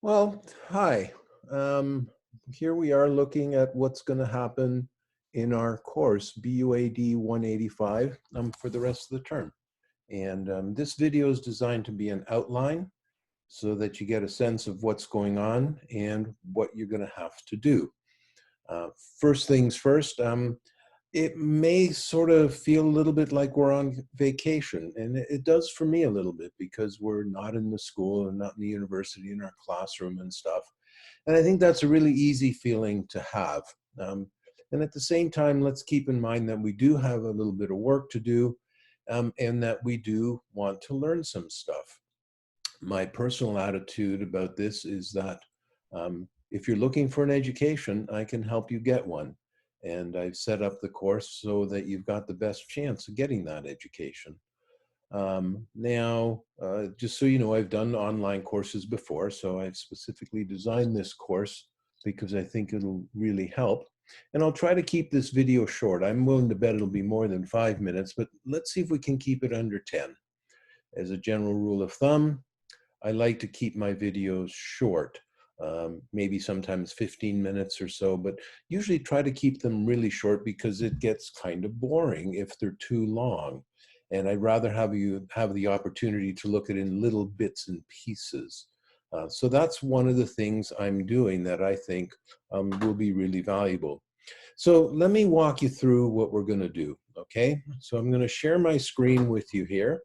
Well, hi. Here we are looking at what's going to happen in our course, BUAD 185, for the rest of the term. And this video is designed to be an outline so that you get a sense of what's going on and what you're going to have to do. Uh, First things first, it may sort of feel a little bit like we're on vacation, and it does for me a little bit because we're not in the school and not in the university in our classroom and stuff. And I think that's a really easy feeling to have. Um, and at the same time, let's keep in mind that we do have a little bit of work to do, and that we do want to learn some stuff. My personal attitude about this is that if you're looking for an education, I can help you get one. And I've set up the course so that you've got the best chance of getting that education. Just so you know, I've done online courses before, so I've specifically designed this course because I think it'll really help. And I'll try to keep this video short. I'm willing to bet it'll be more than 5 minutes, but let's see if we can keep it under 10. As a general rule of thumb, I like to keep my videos short, maybe sometimes 15 minutes or so, but usually try to keep them really short because it gets kind of boring if they're too long. And I'd rather have you have the opportunity to look at it in little bits and pieces. So that's one of the things I'm doing that I think will be really valuable. So let me walk you through what we're going to do, okay? So I'm going to share my screen with you here.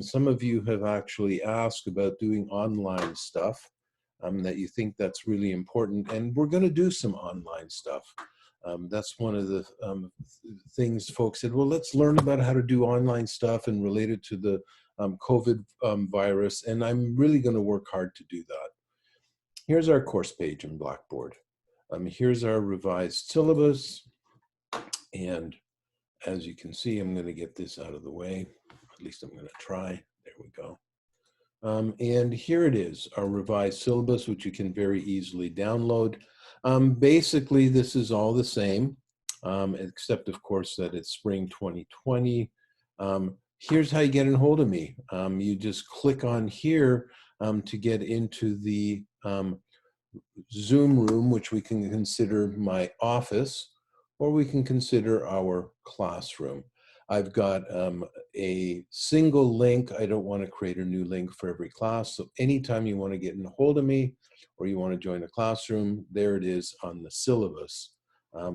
Some of you have actually asked about doing online stuff, that you think that's really important, and we're going to do some online stuff. That's one of the things folks said, well, let's learn about how to do online stuff and related to the COVID virus, and I'm really going to work hard to do that. Here's our course page in Blackboard. Here's our revised syllabus, and as you can see, I'm going to get this out of the way. At least I'm going to try. There we go. And here it is, our revised syllabus, which you can very easily download. Basically, this is all the same, except, of course, that it's spring 2020. Here's how you get in hold of me. You just click on here to get into the Zoom room, which we can consider my office, or we can consider our classroom. I've got a single link. I don't want to create a new link for every class. So anytime you want to get in hold of me or you want to join the classroom, there it is on the syllabus.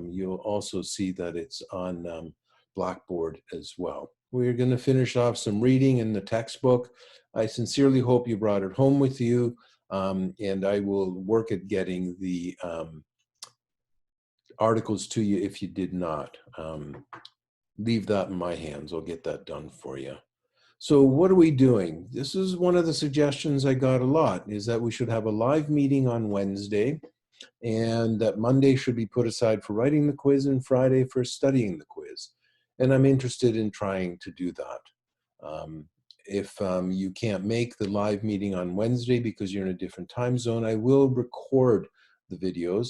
You'll also see that it's on Blackboard as well. We're going to finish off some reading in the textbook. I sincerely hope you brought it home with you. And I will work at getting the articles to you if you did not. Leave that in my hands. I'll get that done for you. So what are we doing? This is one of the suggestions I got a lot, is that we should have a live meeting on Wednesday, and that Monday should be put aside for writing the quiz and Friday for studying the quiz. And I'm interested in trying to do that. If you can't make the live meeting on Wednesday because you're in a different time zone, I will record the videos.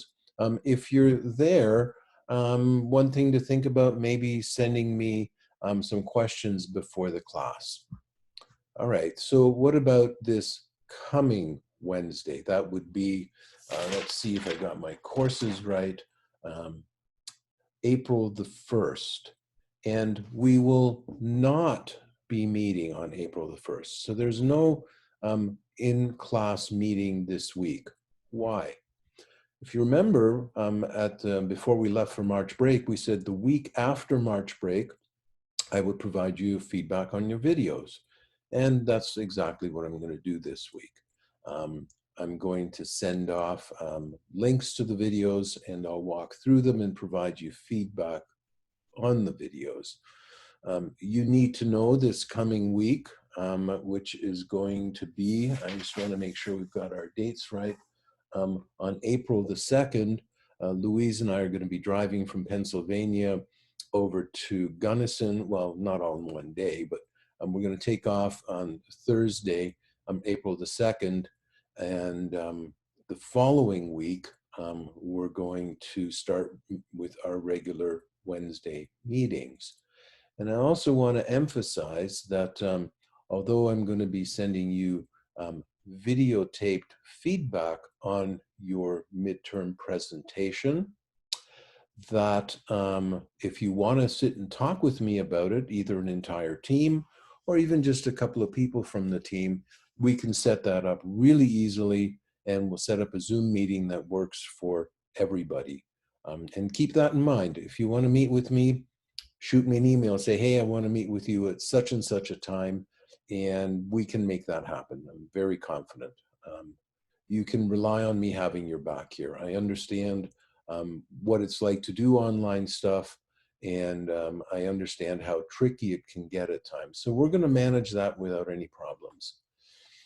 If you're there, one thing to think about, maybe sending me some questions before the class. All right, so what about this coming Wednesday? That would be, let's see if I got my courses right, April the 1st. And we will not be meeting on April the 1st. So there's no in-class meeting this week. Why? If you remember, before we left for March break, we said the week after March break, I would provide you feedback on your videos. And that's exactly what I'm going to do this week. I'm going to send off links to the videos, and I'll walk through them and provide you feedback on the videos. You need to know this coming week, which is going to be, I just want to make sure we've got our dates right. On April the 2nd, Louise and I are going to be driving from Pennsylvania over to Gunnison. Well, not all in one day, but we're going to take off on Thursday, April the 2nd. And the following week, we're going to start with our regular Wednesday meetings. And I also want to emphasize that although I'm going to be sending you videotaped feedback on your midterm presentation that if you want to sit and talk with me about it, either an entire team or even just a couple of people from the team, we can set that up really easily, and we'll set up a Zoom meeting that works for everybody. And keep that in mind. If you want to meet with me, shoot me an email, say, hey, I want to meet with you at such and such a time, and we can make that happen. I'm very confident. You can rely on me having your back here. I understand what it's like to do online stuff, and I understand how tricky it can get at times. So we're going to manage that without any problems.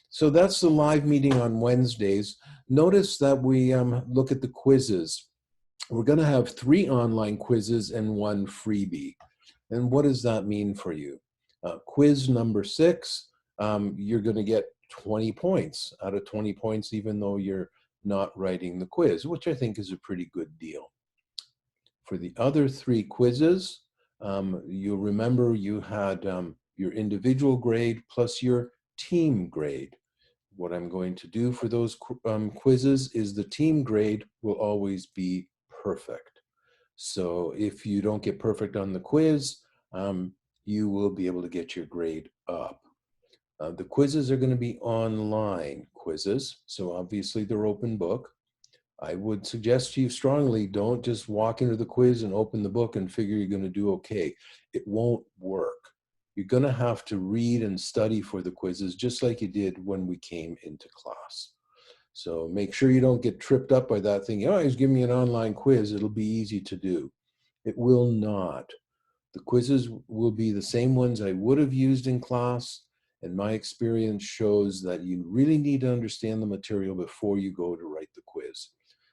So that's the live meeting on Wednesdays. Notice that we look at the quizzes. We're going to have 3 online quizzes and 1 freebie. And what does that mean for you? Quiz number 6, you're going to get 20 points out of 20 points, even though you're not writing the quiz, which I think is a pretty good deal. For the other 3 quizzes, you'll remember you had your individual grade plus your team grade. What I'm going to do for those quizzes is the team grade will always be perfect. So if you don't get perfect on the quiz, you will be able to get your grade up. The quizzes are going to be online quizzes, so obviously they're open book. I would suggest to you strongly, don't just walk into the quiz and open the book and figure you're going to do okay. It won't work. You're going to have to read and study for the quizzes just like you did when we came into class. So make sure you don't get tripped up by that thing. Oh, he's giving me an online quiz. It'll be easy to do. It will not. The quizzes will be the same ones I would have used in class, and my experience shows that you really need to understand the material before you go to write the quiz.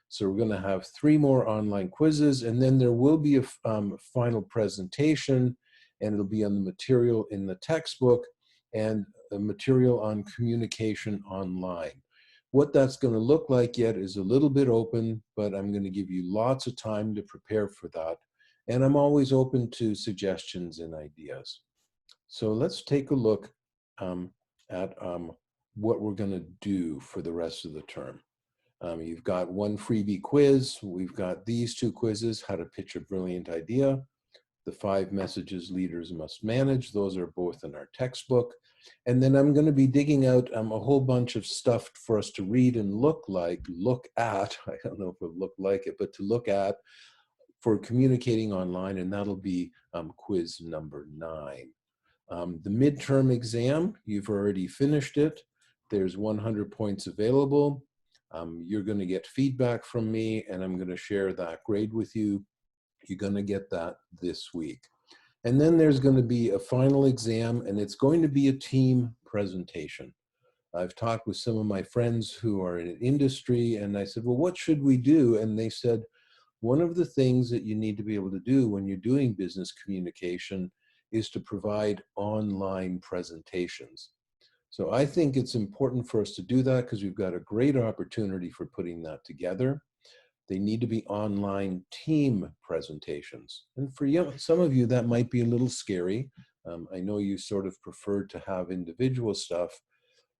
So we're going to have 3 more online quizzes, and then there will be a final presentation, and it'll be on the material in the textbook and the material on communication online. What that's going to look like yet is a little bit open, but I'm going to give you lots of time to prepare for that. And I'm always open to suggestions and ideas. So let's take a look at what we're going to do for the rest of the term. You've got 1 freebie quiz. We've got these 2 quizzes, how to pitch a brilliant idea, the 5 messages leaders must manage. Those are both in our textbook. And then I'm going to be digging out a whole bunch of stuff for us to read and look at, I don't know if it'll look like it, but to look at for communicating online, and that'll be quiz number 9. The midterm exam, you've already finished it. There's 100 points available. You're going to get feedback from me, and I'm going to share that grade with you. You're going to get that this week. And then there's going to be a final exam, and it's going to be a team presentation. I've talked with some of my friends who are in industry, and I said, well, what should we do? And they said, one of the things that you need to be able to do when you're doing business communication is to provide online presentations. So I think it's important for us to do that because we've got a great opportunity for putting that together. They need to be online team presentations. And for some of you, that might be a little scary. I know you sort of prefer to have individual stuff,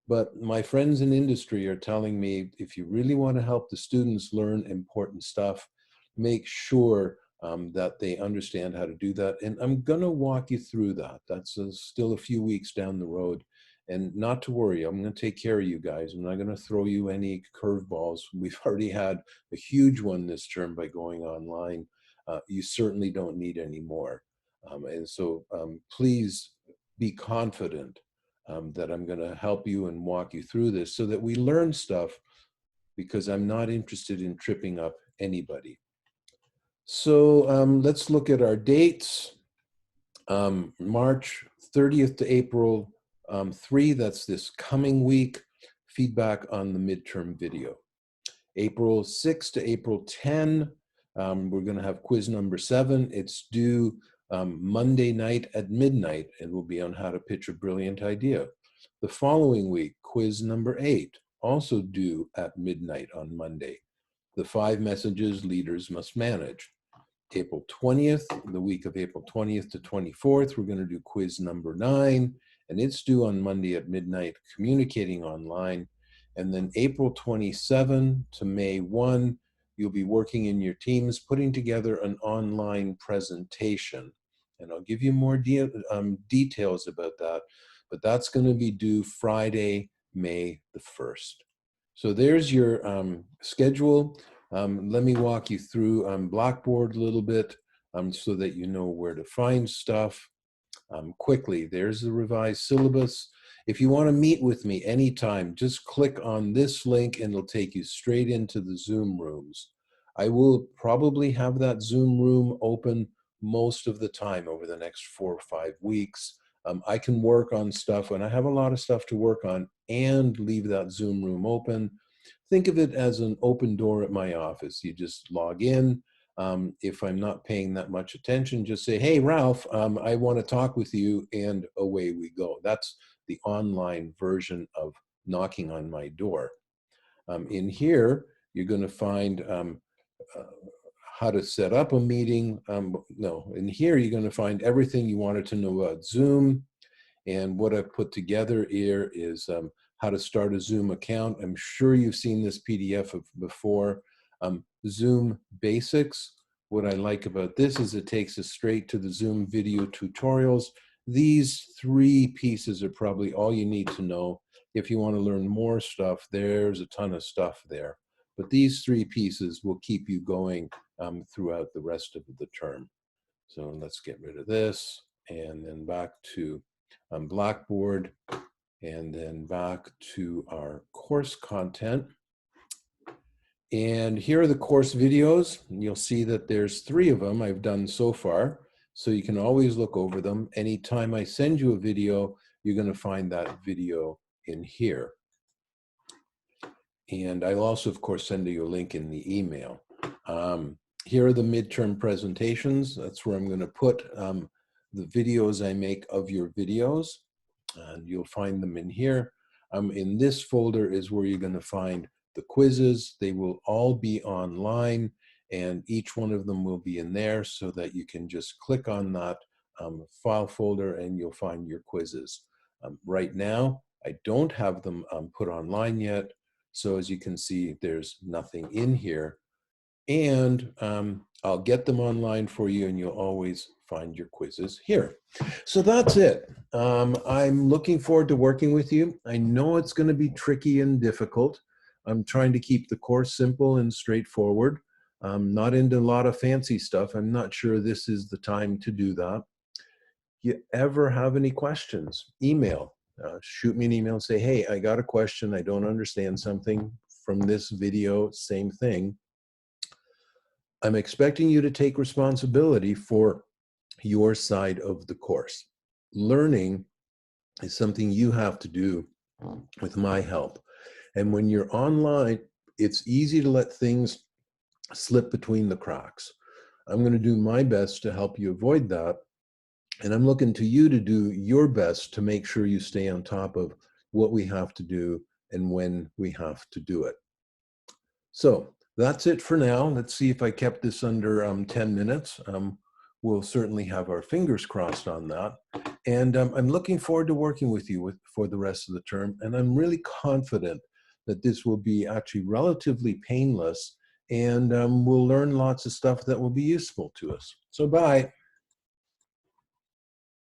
but my friends in industry are telling me, if you really want to help the students learn important stuff, make sure that they understand how to do that. And I'm going to walk you through that. That's still a few weeks down the road. And not to worry, I'm going to take care of you guys. I'm not going to throw you any curveballs. We've already had a huge one this term by going online. You certainly don't need any more. And so please be confident that I'm going to help you and walk you through this so that we learn stuff, because I'm not interested in tripping up anybody. So let's look at our dates. March 30th to April 3, that's this coming week, feedback on the midterm video. April 6 to April 10, we're going to have quiz number 7. It's due Monday night at midnight. It will be on how to pitch a brilliant idea. The following week, quiz number 8, also due at midnight on Monday. The 5 messages leaders must manage. April 20th, the week of April 20th to 24th, we're going to do quiz number 9, and it's due on Monday at midnight, communicating online. And then April 27 to May 1, you'll be working in your teams, putting together an online presentation. And I'll give you more details about that, but that's going to be due Friday, May the 1st. So there's your schedule. Let me walk you through Blackboard a little bit so that you know where to find stuff. Quickly, there's the revised syllabus. If you want to meet with me anytime, just click on this link and it'll take you straight into the Zoom rooms. I will probably have that Zoom room open most of the time over the next 4 or 5 weeks. I can work on stuff when I have a lot of stuff to work on and leave that Zoom room open. Think of it as an open door at my office. You just log in. If I'm not paying that much attention, just say, hey, Ralph, I want to talk with you, and away we go. That's the online version of knocking on my door. In here, you're going to find how to set up a meeting. In here, you're going to find everything you wanted to know about Zoom. And what I've put together here is how to start a Zoom account. I'm sure you've seen this PDF before. Zoom Basics. What I like about this is it takes us straight to the Zoom video tutorials. These 3 pieces are probably all you need to know. If you want to learn more stuff, there's a ton of stuff there. But these 3 pieces will keep you going throughout the rest of the term. So let's get rid of this and then back to Blackboard and then back to our course content. And here are the course videos. You'll see that there's 3 of them I've done so far. So you can always look over them. Anytime I send you a video, you're going to find that video in here. And I'll also, of course, send you a link in the email. Here are the midterm presentations. That's where I'm going to put the videos I make of your videos. And you'll find them in here. In this folder is where you're going to find the quizzes. They will all be online, and each one of them will be in there so that you can just click on that file folder and you'll find your quizzes. Right now, I don't have them put online yet. So as you can see, there's nothing in here. And I'll get them online for you, and you'll always find your quizzes here. So that's it. I'm looking forward to working with you. I know it's going to be tricky and difficult. I'm trying to keep the course simple and straightforward. I'm not into a lot of fancy stuff. I'm not sure this is the time to do that. You ever have any questions, email. Shoot me an email and say, hey, I got a question. I don't understand something from this video, same thing. I'm expecting you to take responsibility for your side of the course. Learning is something you have to do with my help. And when you're online, it's easy to let things slip between the cracks. I'm going to do my best to help you avoid that. And I'm looking to you to do your best to make sure you stay on top of what we have to do and when we have to do it. So that's it for now. Let's see if I kept this under 10 minutes. We'll certainly have our fingers crossed on that. And I'm looking forward to working with you for the rest of the term. And I'm really confident that this will be actually relatively painless, and we'll learn lots of stuff that will be useful to us. So bye.